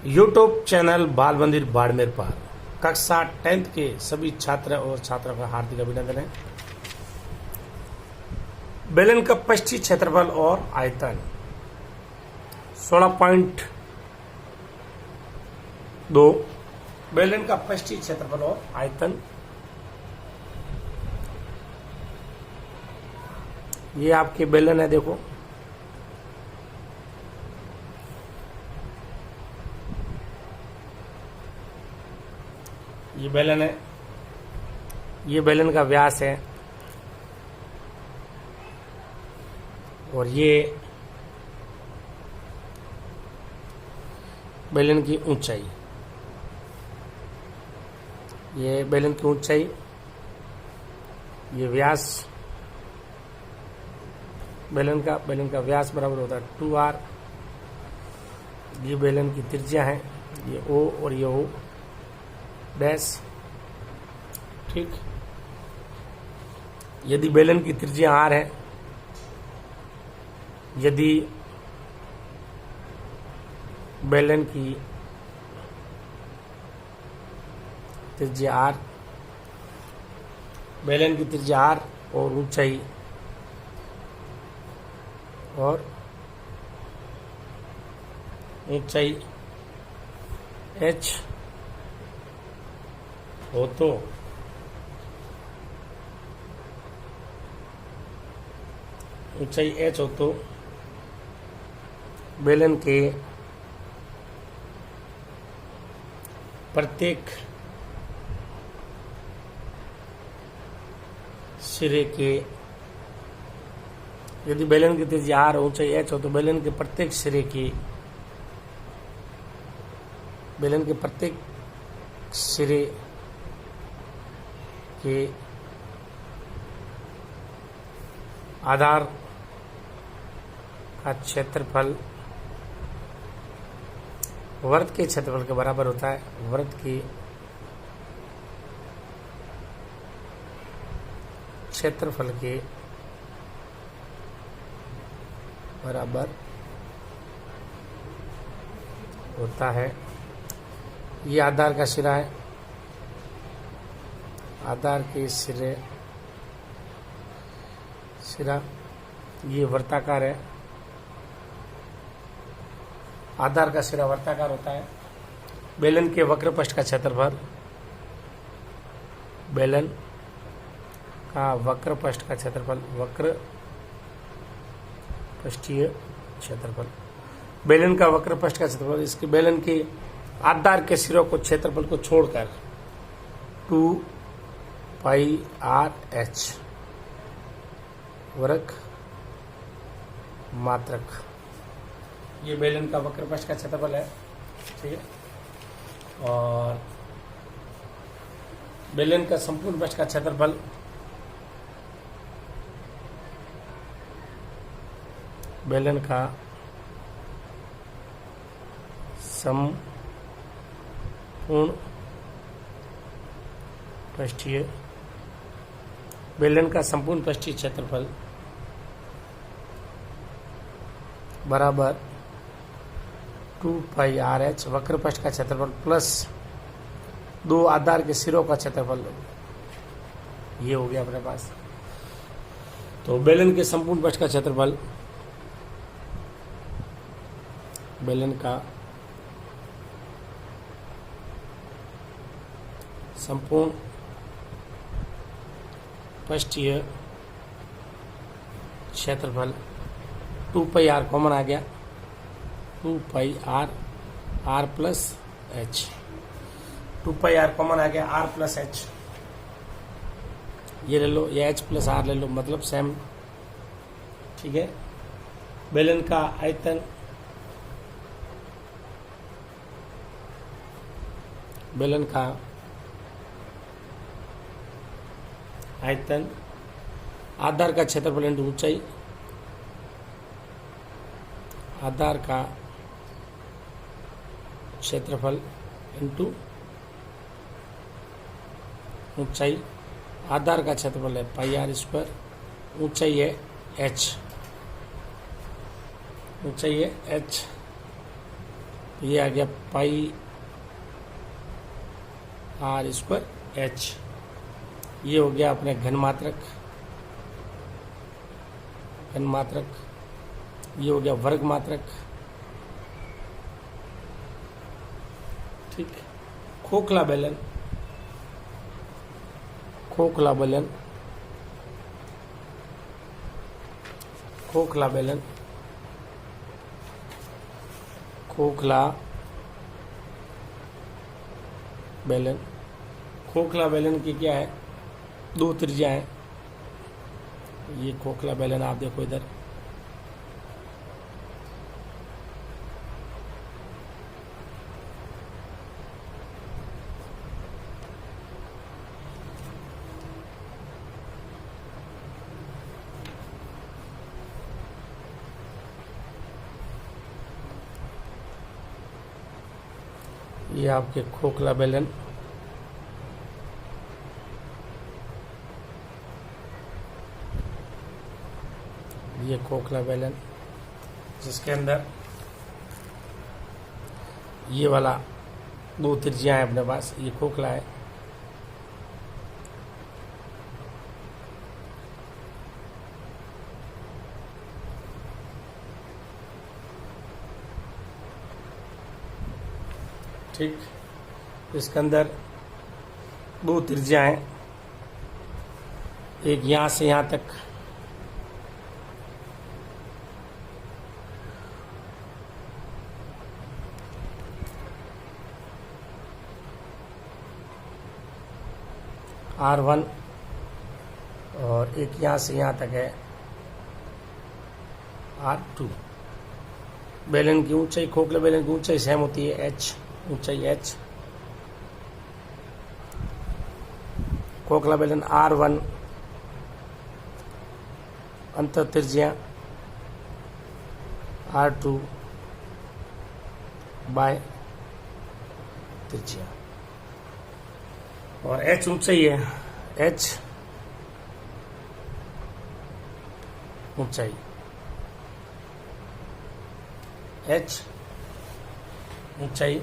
YouTube channel बाल मंदिर बाड़मेर पर कक्षा 10th के सभी छात्र और छात्रों का हार्दिक अभिनंदन है। बेलन का पृष्ठीय क्षेत्रफल और आयतन 16.2। बेलन का पृष्ठीय क्षेत्रफल और आयतन, ये आपके बेलन है, देखो ये बेलन है, ये बेलन का व्यास है और ये बेलन की ऊंचाई, ये बेलन की ऊंचाई, ये व्यास बेलन का व्यास बराबर होता है 2r। ये बेलन की त्रिज्या है, ये O और ये O डैश। ठीक, यदि बेलन की त्रिज्या r है, यदि बेलन की त्रिज्या r, बेलन की त्रिज्या r और ऊंचाई h हो तो ऊंचाई h हो तो बेलन के प्रत्येक सिरे के, यदि बेलन की त्रिज्या r ऊंचाई h हो तो बेलन के प्रत्येक सिरे की, बेलन के प्रत्येक सिरे के आधार का क्षेत्रफल वृत्त के क्षेत्रफल के बराबर होता है। वृत्त के क्षेत्रफल के बराबर होता है। ये आधार का सिरा है, आधार के सिरा ये वर्ताकार है, आधार का सिरा वर्ताकार होता है। बेलन के वक्र पृष्ठ का क्षेत्रफल, बेलन का वक्र पृष्ठ का क्षेत्रफल, वक्र पृष्ठीय क्षेत्रफल, बेलन का वक्र पृष्ठ का क्षेत्रफल, इसके बेलन के आधार के सिरों को क्षेत्रफल को छोड़कर 2πr/h वर्ग मात्रक, ये बेलन का वक्र पृष्ठ का क्षेत्रफल है। ठीक है, और बेलन का संपूर्ण पृष्ठ का क्षेत्रफल बेलन का संपूर्ण पृष्ठीय, बेलन का संपूर्ण पृष्ठीय क्षेत्रफल बराबर 2πr/h वक्र पृष्ठ का क्षेत्रफल प्लस 2 आधार के सिरों का क्षेत्रफल, ये हो गया अपने पास। तो बेलन के संपूर्ण पृष्ठ का क्षेत्रफल, बेलन का संपूर्ण पृष्ठीय क्षेत्रफल 2πr कॉमन आ गया, 2πr r+h, 2πr कॉमन आ गया, r+h, ये ले लो, ये h+r ले लो, मतलब सेम। ठीक है, बेलन का आयतन, बेलन का आयतन आधार का क्षेत्रफल इंटू ऊंचाई, आधार का क्षेत्रफल इंटू ऊंचाई, आधार का क्षेत्रफल है πr², ऊंचाई है h, ऊंचाई है h ये आ गया पाई आर स्क्वायर एच। ये हो गया अपने घनमात्रक। ये हो गया वर्ग मात्रक। ठीक। खोखला बेलन खोखला बेलन खोखला बेलन की क्या है, दो त्रिज्या है। ये खोखला बेलन आप देखो इधर, ये आपके खोखला बेलन। ये खोखला बेलन जिसके अंदर ये वाला दो त्रिज्या है अपने पास, ये खोखला है। ठीक। इसके अंदर दो त्रिज्या हैं, एक यहां से यहां तक, R1, और एक यहां से यहां तक है R2। बेलन की ऊंचाई, खोखले बेलन की ऊंचाई सेम होती है h, ऊंचाई h। खोखला बेलन R1 अंतर त्रिज्या, R2 बाय त्रिज्या, और h ऊंचाई है, h ऊंचाई, h ऊंचाई,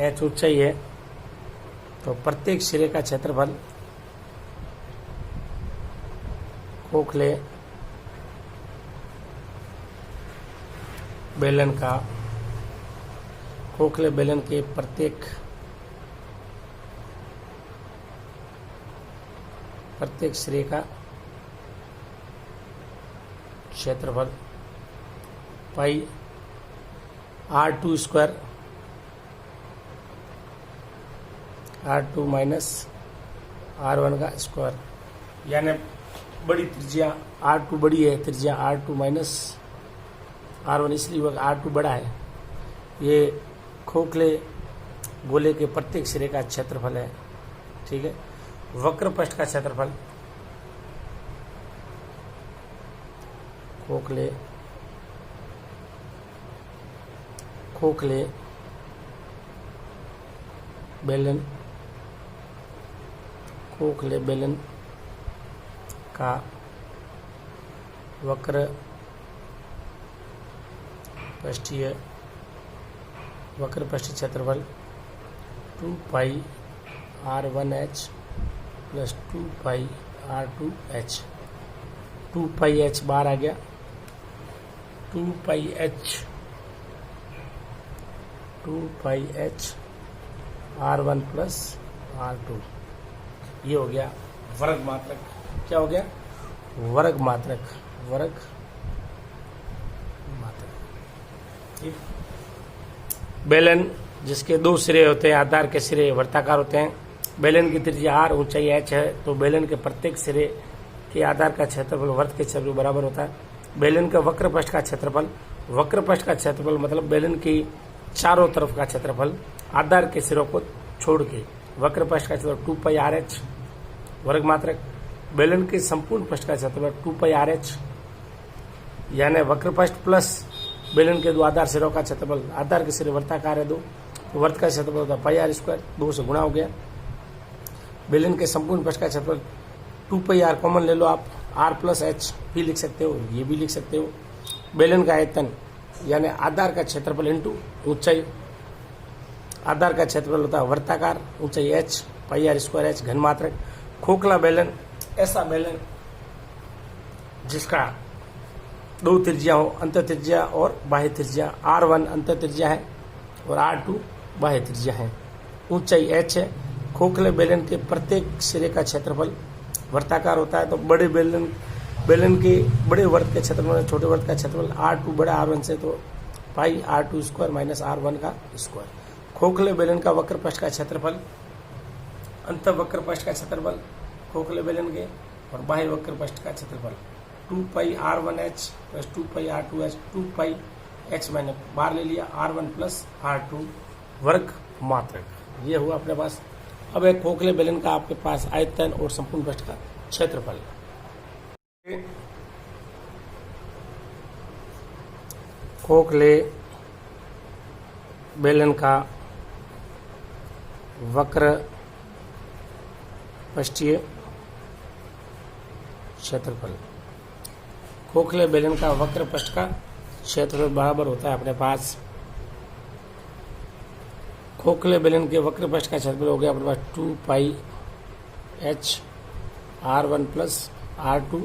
h ऊंचाई है। तो प्रत्येक सिरे का क्षेत्रफल खोखले बेलन का, खोखले बेलन के प्रत्येक सिरे का क्षेत्रफल पाई R2 square, R2 minus R1 का स्क्वायर, यानी बड़ी त्रिज्या R2 बड़ी है, त्रिज्या R2 माइनस R1 इसलिए होगा, R2 बड़ा है। ये खोखले गोले के प्रत्येक सिरे का क्षेत्रफल है। ठीक है। वक्र पृष्ठ का क्षेत्रफल, खोखले बेलन का वक्र पृष्ठीय क्षेत्रफल 2 पाई R1h प्लस 2 पाई R2h। 2 पाई h बाहर आ गया, 2 पाई h R1 प्लस R2। ये हो गया वर्ग मात्रक। क्या हो गया? वर्ग मात्रक। ठीक। बेलन जिसके दो सिरे होते हैं, आधार के सिरे वर्ताकार होते हैं। बेलन की त्रिज्या R, ऊंचाई h है, तो बेलन के प्रत्येक सिरे के आधार का क्षेत्रफल वर्त के क्षेत्रफल बराबर होता है। बेलन का वक्र पृष्ठ का क्षेत्रफल, मतलब बेलन की चारों तरफ का क्षेत्रफल आधार के सिरों को छोड़ के, वक्र पृष्ठ का क्षेत्रफल 2 पाई RH वर्ग मात्रक। बेलन के संपूर्ण पृष्ठ का क्षेत्रफल 2 पाई RH, यानी वक्र पृष्ठ प्लस बेलन के दो आधार सिरों का क्षेत्रफल, आधार के सिरे वर्ताकार है दो, तो वर्त का क्षेत्रफल होता है पाई R स्क्वायर, 2 से गुणा हो गया। बेलन के संपूर्ण पृष्ठ का क्षेत्रफल 2 पाई R कॉमन ले लो आप, R प्लस H भी लिख सकते हो, ये भी लिख सकते हो। बेलन का आयतन यानी आधार का क्षेत्रफल इंटू ऊंचाई। आधार का क्षेत्रफल होता है वर्ताकार, ऊंचाई h, pi r square h घनमात्रक। खोखला बेलन ऐसा बेलन जिसका दो त्रिज्या हो, अंत त्रिज्या और बाह्य त्रिज्या। R1 अंत त्रिज्या है और R2 बाह्य त्रिज्या है। ऊंचाई h है। खोखले बेलन के प्रत्येक सिरे का क्षेत्रफल वर्ताकार होता है, तो बड़े बेलन के बड़े वर्त के क्षेत्रफल छोटे वर्त का क्षेत्रफल R2 बड़ा R1 से, तो पाई R2 स्क्वायर माइनस R1 का स्क्वायर। खोखले बेलन का वक्र पृष्ठ का क्षेत्रफल, अंत वक्र पृष्ठ का क्षेत्रफल खोखले बेलन के और बाह्य वक्र पृष्ठ का क्षेत्रफल 2 पाई R1h प्लस 2 पाई R2h, 2 पाई x मैंने बाहर ले लिया, R1 प्लस R2 वर्ग मात्रक। ये हुआ अपने पास। अब एक खोखले बेलन का आपके पास आयतन और संपूर्ण पृष्ठ का क्षेत्रफल। खोखले बेलन का वक्र पृष्ठीय क्षेत्रफल। खोखले बेलन का वक्र पृष्ठ का क्षेत्रफल बराबर होता है अपने पास, खोखले बेलन के वक्र पृष्ठ का क्षेत्रफल हो गया अपने पास 2 पाई h R1 प्लस R2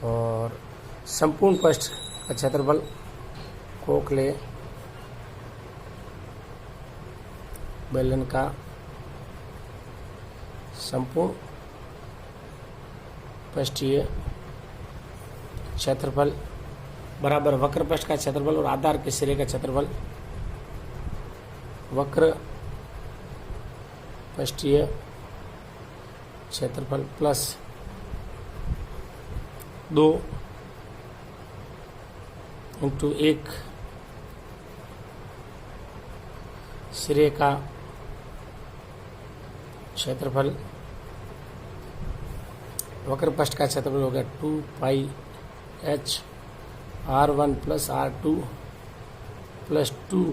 और संपूर्ण पृष्ठ का क्षेत्रफल खोखले बेलन का संपूर्ण पृष्ठीय क्षेत्रफल बराबर वक्र पृष्ठ का क्षेत्रफल और आधार के सिरे का क्षेत्रफल। वक्र पृष्ठीय क्षेत्रफल प्लस 2 इंटू 1 सिरे का क्षेत्रफल। वक्र पृष्ठ का क्षेत्रफल हो गया 2 पाई h R1 plus R2 plus 2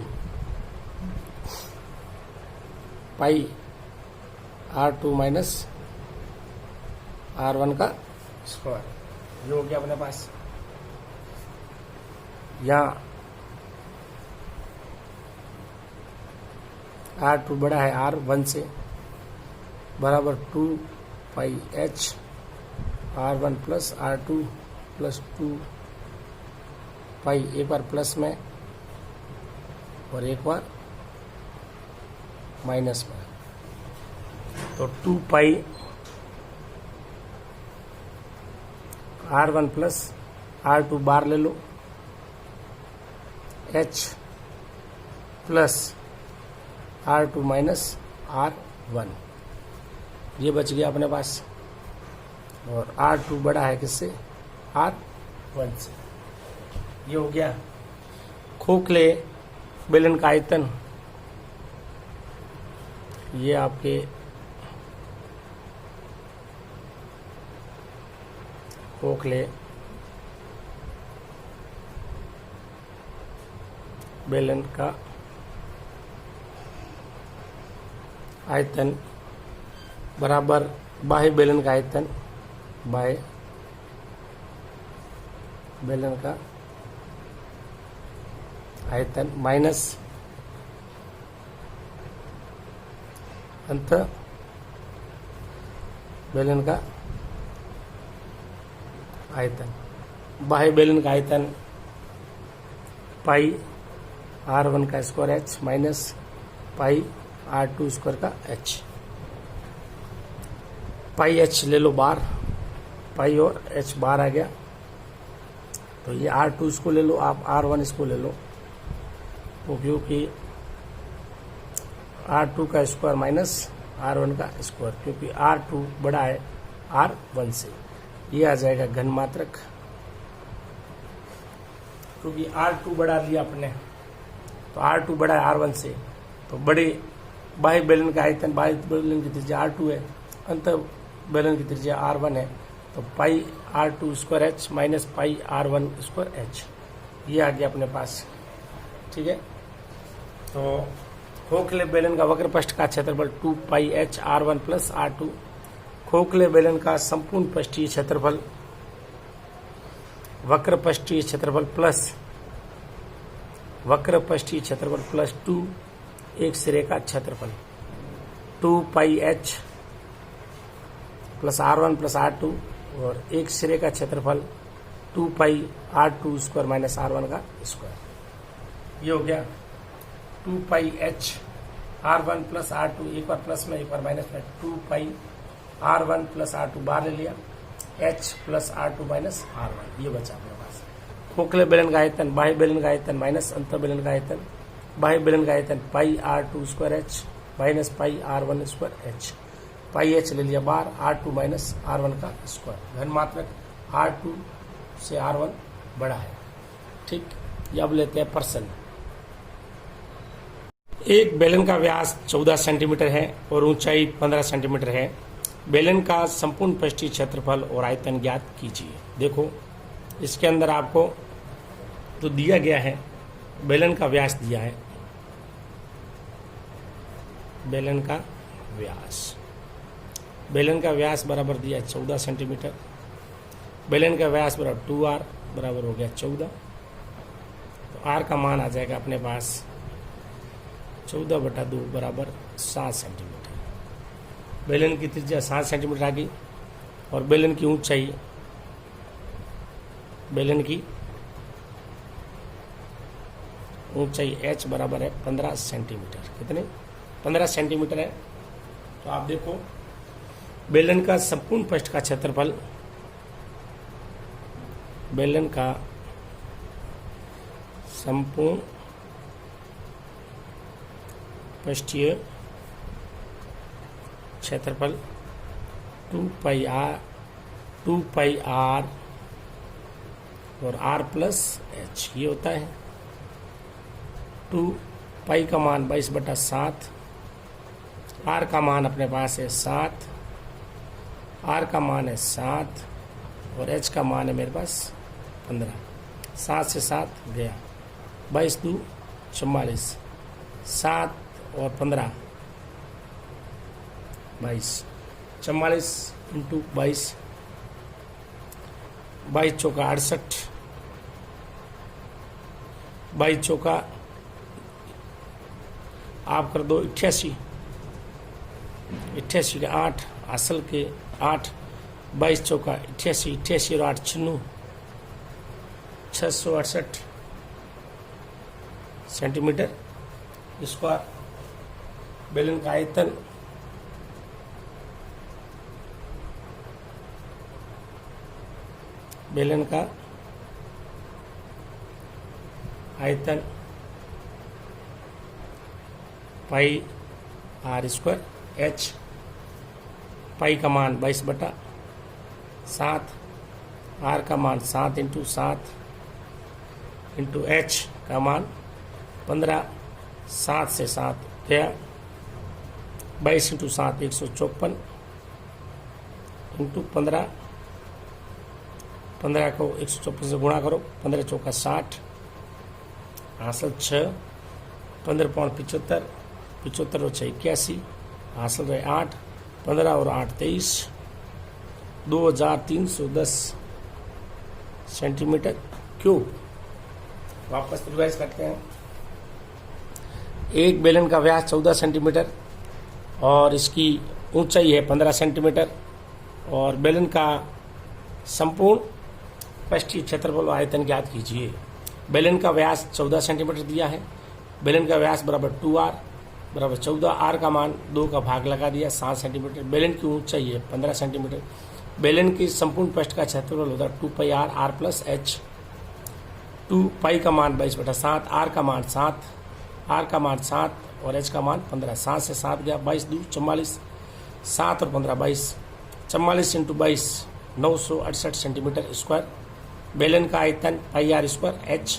पाई R2 माइनस R1 का स्क्वायर। ये हो गया अपने पास। यहाँ R2 बड़ा है R1 से, बराबर 2 पाई h R1 plus R2 plus 2 पाई, एक बार प्लस में और एक बार माइनस में, तो 2 पाई R1 प्लस R2 बार ले लो, h plus R2 minus R1, ये बच गया अपने पास। और R2 बड़ा है किससे? R1 से। ये हो गया खोखले बेलन का आयतन। ये आपके खोखले बेलन का आयतन बराबर बाह्य बेलन का आयतन, बाह्य बेलन का आयतन माइनस अंत बेलन का आयतन। बाह्य बेलन का आयतन पाई R1 का square h minus pi R2 square का h। पाई h ले लो बार, पाई और h बार आ गया, तो ये R2 इसको ले लो, आप R1 इसको ले लो, तो क्योंकि R2 का स्क्वायर माइनस R1 का स्क्वायर, क्योंकि R2 बड़ा है R1 से, ये आ जाएगा घनमात्रक। क्योंकि R2 बड़ा लिया अपने, तो R2 बड़ा है R1 से, तो बड़े बाह्य बेलन का आयतन, बाह्य बेलन की त्रिज्या R2 है, अंत बेलन की त्रिज्या R1 है, तो पाई R2 square h minus pi R1 square h, ये आ गया अपने पास। ठीक है, तो खोखले बेलन का वक्र पृष्ठ का क्षेत्रफल 2 पाई h R1 प्लस R2। खोखले बेलन का संपूर्ण पृष्ठीय क्षेत्रफल, वक्र पृष्ठीय क्षेत्रफल प्लस वक्र पृष्ठीय क्षेत्रफल प्लस 2 एक सिरे का क्षेत्रफल 2 पाई H plus R1 plus R2 और एक सिरे का क्षेत्रफल 2 पाई R2 स्क्वायर माइनस R1 का स्क्वायर। ये हो गया 2 पाई एच R1 प्लस R2, एक बार प्लस में एक बार माइनस में, 2 पाई R1 प्लस R2 बाहर ले लिया, H plus R2 minus R1, ये बचा अपने पास। खोखले बेलन का आयतन, बाह्य बेलन का आयतन माइनस अंतर बेलन का आयतन, बाह्य बेलन का आयतन पाई R2 square H minus pi R1 square H, पाई H ले लिया बाहर, R2 माइनस R1 का स्क्वायर। घनमात्रक R2 से R1 बड़ा है। ठीक, ये अब लेते हैं प्रश्न। एक बेलन का व्यास 14 सेंटीमीटर है और ऊंचाई 15 सेंटीमीटर है। बेलन का संपूर्ण पृष्ठीय क्षेत्रफल और आयतन ज्ञात कीजिए। देखो, इसके अंदर आपको तो दिया गया है, बेलन का व्यास दिया है, बेलन का व्यास बराबर दिया है 14 सेंटीमीटर। बेलन का व्यास बराबर 2R बराबर हो गया 14। तो R का मान आ जाएगा अपने पास 14/2 बराबर 7 सेंटीमीटर। बेलन की त्रिज्या 7 सेंटीमीटर आ गई और बेलन की ऊंचाई, बेलन की ऊंचाई H बराबर है 15 सेंटीमीटर। कितने? 15 सेंटीमीटर है। तो आप देखो, बेलन का संपूर्ण पृष्ठ का क्षेत्रफल, बेलन का संपूर्ण पृष्ठीय क्षेत्रफल 2 पाई R और R प्लस H, ये होता है 2 पाई का मान 22/7, R का मान अपने पास है 7, R का मान है 7 और H का मान है मेरे पास 15। 7 से 7 गया, 22×2 44, 7 और 15 22, 44 × 22, 22 चौका 68, 22 चौका आप कर दो 88, 88 के 8, असल के 8, 22 चौका 88, 88 और 8 96, 668 सेंटीमीटर स्क्वायर। बेलन का आयतन पाई R स्क्वायर H, पाई का मान 22/7, R का मान 7 × 7 इंटू H का मान 15, 7 से 7 गया, 22 × 7 154 इंटू 15, 15 को 154 से गुणा करो, 15 चौका 60, हासिल 6, 15 पौन 75, 75 और 6 81, हासिल रहे 8, 15 और 8 23, 2310 सेंटीमीटर क्यूब। वापस रिवाइज करते हैं। एक बेलन का व्यास 14 सेंटीमीटर और इसकी ऊंचाई है 15 सेंटीमीटर और बेलन का संपूर्ण पृष्ठीय क्षेत्रफल और आयतन ज्ञात कीजिए। बेलन का व्यास 14 सेंटीमीटर दिया है। बेलन का व्यास बराबर 2R बराबर 14, R का मान 2 का भाग लगा दिया 7 सेंटीमीटर। बेलन की ऊंचाई है 15 सेंटीमीटर। बेलन की संपूर्ण पृष्ठ का क्षेत्रफल होता है 2 पाई R प्लस H। 2 पाई का मान 22/7, R का मान 7 और H का मान 15। 7 से 7 गया, 22×2 44, 7 और 15 22, 44 × 22 968 सेंटीमीटर स्क्वायर। बेलन का आयतन पाई R स्क्वायर H,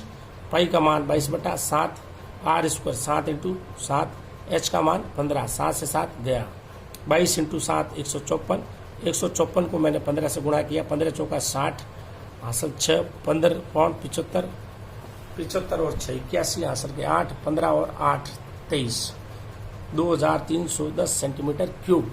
पाई का मान 22/7, R स्क्वायर 7 × 7, H का मान 15। 7 से 7 गया, 22 × 7 154, 154 को मैंने 15 से गुणा किया, 15 चौका 60, हासिल 6, 15 पौन 75, 75 और 6 81, हासिल के 8, 15 और 8 23, 2310 सेंटीमीटर क्यूब।